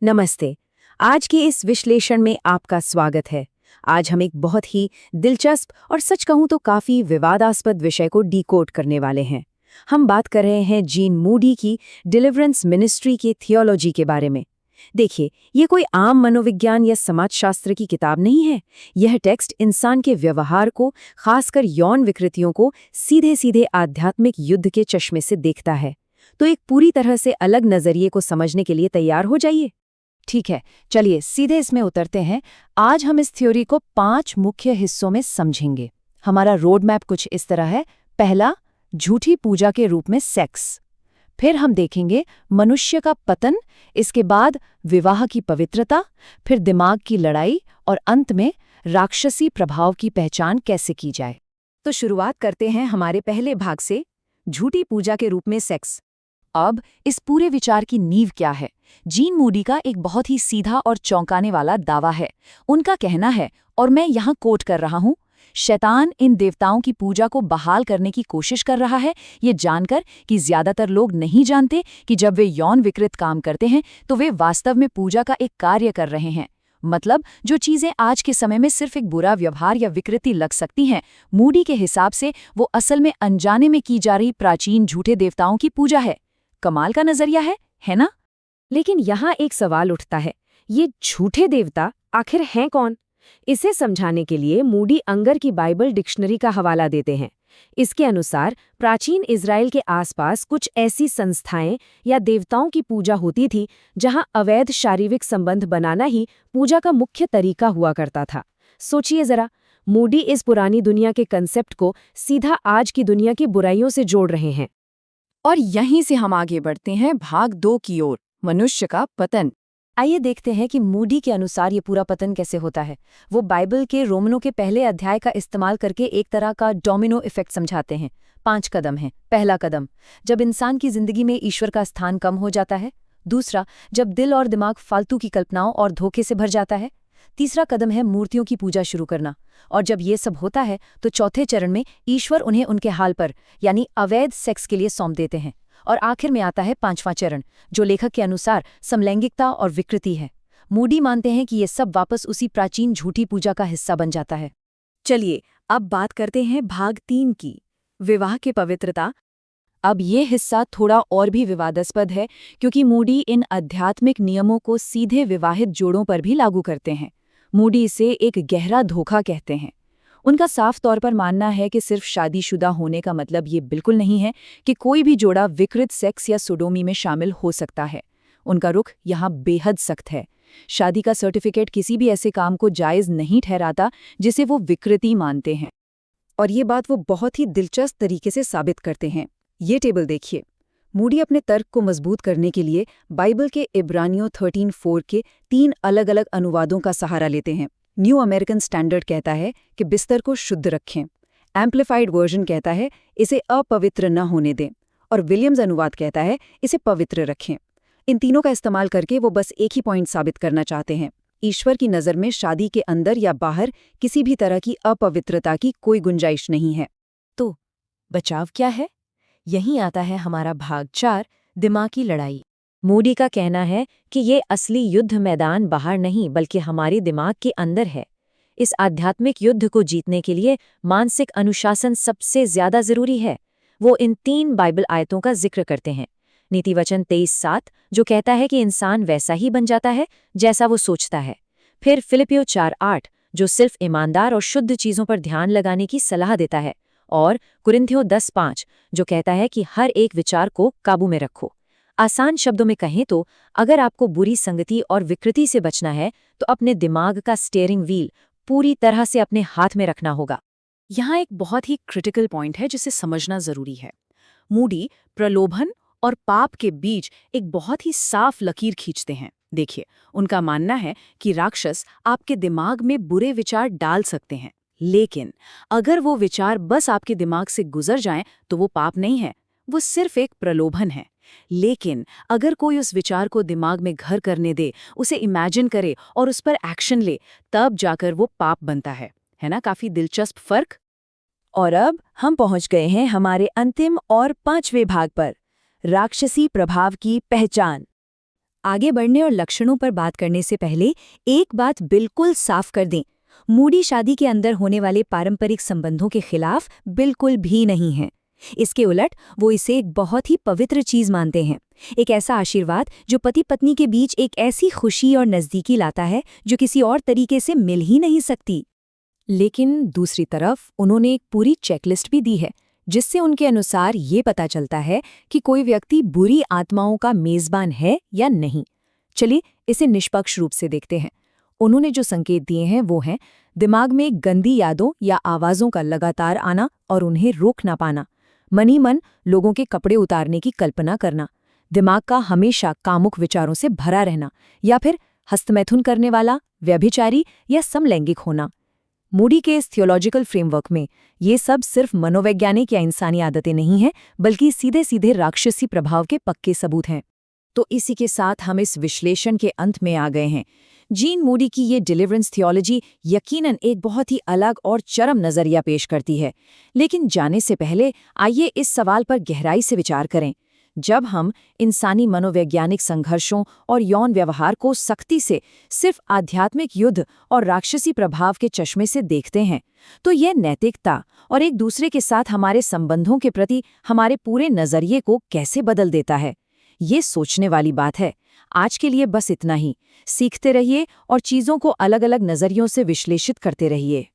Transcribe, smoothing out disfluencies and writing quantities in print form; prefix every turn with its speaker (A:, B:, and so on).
A: नमस्ते। आज के इस विश्लेषण में आपका स्वागत है। आज हम एक बहुत ही दिलचस्प और सच कहूं तो काफी विवादास्पद विषय को डिकोड करने वाले हैं। हम बात कर रहे हैं जीन मूडी की डिलीवरेंस मिनिस्ट्री के थियोलॉजी के बारे में। देखिए, ये कोई आम मनोविज्ञान या समाजशास्त्र की किताब नहीं है। यह टेक्स्ट इंसान के व्यवहार को, खासकर यौन विकृतियों को, सीधे सीधे आध्यात्मिक युद्ध के चश्मे से देखता है। तो एक पूरी तरह से अलग नजरिए को समझने के लिए तैयार हो जाइए।
B: ठीक है, चलिए सीधे इसमें उतरते हैं। आज हम इस थ्योरी को 5 मुख्य हिस्सों में समझेंगे। हमारा रोड मैप कुछ इस तरह है। पहला, झूठी पूजा के रूप में सेक्स। फिर हम देखेंगे मनुष्य का पतन, इसके बाद विवाह की पवित्रता, फिर दिमाग की लड़ाई और अंत में राक्षसी प्रभाव की पहचान कैसे की जाए।
A: तो शुरुआत करते हैं हमारे पहले भाग से, झूठी पूजा के रूप में सेक्स।
B: अब इस पूरे विचार की नींव क्या है? जीन मूडी का एक बहुत ही सीधा और चौंकाने वाला दावा है। उनका कहना है, और मैं यहाँ कोट कर रहा हूँ, शैतान इन देवताओं की पूजा को बहाल करने की कोशिश कर रहा है, ये जानकर कि ज्यादातर लोग नहीं जानते कि जब वे यौन विकृत काम करते हैं तो वे वास्तव में पूजा का एक कार्य कर रहे हैं। मतलब जो चीजें आज के समय में सिर्फ एक बुरा व्यवहार या विकृति लग सकती हैं, मूडी के हिसाब से वो असल में अनजाने में की जा रही प्राचीन झूठे देवताओं की पूजा है। कमाल का नजरिया है ना?
A: लेकिन यहाँ एक सवाल उठता है, ये झूठे देवता आखिर हैं कौन? इसे समझाने के लिए मूडी अंगर की बाइबल डिक्शनरी का हवाला देते हैं। इसके अनुसार प्राचीन इज़राइल के आसपास कुछ ऐसी संस्थाएं या देवताओं की पूजा होती थी जहां अवैध शारीरिक संबंध बनाना ही पूजा का मुख्य तरीका हुआ करता था। सोचिए जरा, मूडी इस पुरानी दुनिया के कंसेप्ट को सीधा आज की दुनिया की बुराइयों से जोड़ रहे हैं।
B: और यहीं से हम आगे बढ़ते हैं भाग 2 की ओर, मनुष्य का पतन। आइए देखते हैं कि मूडी के अनुसार ये पूरा पतन कैसे होता है। वो बाइबल के रोमनों के पहले अध्याय का इस्तेमाल करके एक तरह का डोमिनो इफेक्ट समझाते हैं। 5 कदम हैं। पहला कदम, जब इंसान की जिंदगी में ईश्वर का स्थान कम हो जाता है। दूसरा, जब दिल और दिमाग फालतू की कल्पनाओं और धोखे से भर जाता है। तीसरा कदम है मूर्तियों की पूजा शुरू करना। और जब ये सब होता है तो चौथे चरण में ईश्वर उन्हें उनके हाल पर, यानी अवैध सेक्स के लिए सौंप देते हैं। और आखिर में आता है 5वां चरण, जो लेखक के अनुसार समलैंगिकता और विकृति है। मूडी मानते हैं कि ये सब वापस उसी प्राचीन झूठी पूजा का हिस्सा बन जाता है।
A: चलिए अब बात करते हैं भाग 3 की, विवाह की पवित्रता।
B: अब ये हिस्सा थोड़ा और भी विवादास्पद है, क्योंकि मूडी इन आध्यात्मिक नियमों को सीधे विवाहित जोड़ों पर भी लागू करते हैं। मूडी इसे एक गहरा धोखा कहते हैं। उनका साफ तौर पर मानना है कि सिर्फ शादीशुदा होने का मतलब ये बिल्कुल नहीं है कि कोई भी जोड़ा विकृत सेक्स या सोडोमी में शामिल हो सकता है। उनका रुख यहाँ बेहद सख्त है। शादी का सर्टिफिकेट किसी भी ऐसे काम को जायज़ नहीं ठहराता जिसे वो विकृति मानते हैं।
A: और ये बात वो बहुत ही दिलचस्प तरीके से साबित करते हैं। ये टेबल देखिए। मूडी अपने तर्क को मजबूत करने के लिए बाइबल के इब्रानियों 13:4 के 3 अलग-अलग अनुवादों का सहारा लेते हैं। न्यू अमेरिकन स्टैंडर्ड कहता है कि बिस्तर को शुद्ध रखें। एम्प्लीफाइड वर्जन कहता है इसे अपवित्र न होने दें। और विलियम्स अनुवाद कहता है इसे पवित्र रखें। इन तीनों का इस्तेमाल करके वो बस एक ही पॉइंट साबित करना चाहते हैं, ईश्वर की नज़र में शादी के अंदर या बाहर किसी भी तरह की अपवित्रता की कोई गुंजाइश नहीं है।
B: तो बचाव क्या है? यहीं आता है हमारा भाग 4, दिमाग की लड़ाई।
A: मूडी का कहना है कि ये असली युद्ध मैदान बाहर नहीं बल्कि हमारे दिमाग के अंदर है। इस आध्यात्मिक युद्ध को जीतने के लिए मानसिक अनुशासन सबसे ज्यादा जरूरी है। वो इन 3 बाइबल आयतों का जिक्र करते हैं। नीतिवचन 23:7 जो कहता है कि इंसान वैसा ही बन जाता है जैसा वो सोचता है। फिर फिलिपियो 4:8 जो सिर्फ ईमानदार और शुद्ध चीजों पर ध्यान लगाने की सलाह देता है। और कुरिन्थियों 10:5 जो कहता है कि हर एक विचार को काबू में रखो। आसान शब्दों में कहें तो अगर आपको बुरी संगति और विकृति से बचना है तो अपने दिमाग का स्टीयरिंग व्हील पूरी तरह से अपने हाथ में रखना होगा।
B: यहाँ एक बहुत ही क्रिटिकल पॉइंट है जिसे समझना जरूरी है। मूडी प्रलोभन और पाप के बीच एक बहुत ही साफ लकीर खींचते हैं। देखिए, उनका मानना है कि राक्षस आपके दिमाग में बुरे विचार डाल सकते हैं, लेकिन अगर वो विचार बस आपके दिमाग से गुजर जाएं तो वो पाप नहीं है, वो सिर्फ एक प्रलोभन है। लेकिन अगर कोई उस विचार को दिमाग में घर करने दे, उसे इमेजिन करे और उस पर एक्शन ले, तब जाकर वो पाप बनता है ना? काफी दिलचस्प फर्क।
A: और अब हम पहुंच गए हैं हमारे अंतिम और 5वें भाग पर, राक्षसी प्रभाव की पहचान।
B: आगे बढ़ने और लक्षणों पर बात करने से पहले एक बात बिल्कुल साफ कर दें। मूडी शादी के अंदर होने वाले पारंपरिक संबंधों के खिलाफ बिल्कुल भी नहीं है। इसके उलट वो इसे एक बहुत ही पवित्र चीज मानते हैं, एक ऐसा आशीर्वाद जो पति पत्नी के बीच एक ऐसी खुशी और नज़दीकी लाता है जो किसी और तरीके से मिल ही नहीं सकती। लेकिन दूसरी तरफ उन्होंने एक पूरी चेकलिस्ट भी दी है, जिससे उनके अनुसार ये पता चलता है कि कोई व्यक्ति बुरी आत्माओं का मेजबान है या नहीं। चलिए इसे निष्पक्ष रूप से देखते हैं। उन्होंने जो संकेत दिए हैं वो हैं दिमाग में गंदी यादों या आवाज़ों का लगातार आना और उन्हें रोक ना पाना, मन ही मन लोगों के कपड़े उतारने की कल्पना करना, दिमाग का हमेशा कामुक विचारों से भरा रहना, या फिर हस्तमैथुन करने वाला, व्यभिचारी या समलैंगिक होना। मूडी के इस थियोलॉजिकल फ्रेमवर्क में ये सब सिर्फ मनोवैज्ञानिक या इंसानी आदतें नहीं हैं, बल्कि सीधे सीधे राक्षसी प्रभाव के पक्के सबूत हैं। तो इसी के साथ हम इस विश्लेषण के अंत में आ गए हैं। जीन मूडी की ये डिलीवरेंस थियोलॉजी यकीनन एक बहुत ही अलग और चरम नज़रिया पेश करती है। लेकिन जाने से पहले आइए इस सवाल पर गहराई से विचार करें। जब हम इंसानी मनोवैज्ञानिक संघर्षों और यौन व्यवहार को सख्ती से सिर्फ आध्यात्मिक युद्ध और राक्षसी प्रभाव के चश्मे से देखते हैं, तो यह नैतिकता और एक दूसरे के साथ हमारे संबंधों के प्रति हमारे पूरे नज़रिए को कैसे बदल देता है। ये सोचने वाली बात है। आज के लिए बस इतना ही। सीखते रहिए और चीज़ों को अलग अलग नज़रियों से विश्लेषित करते रहिए।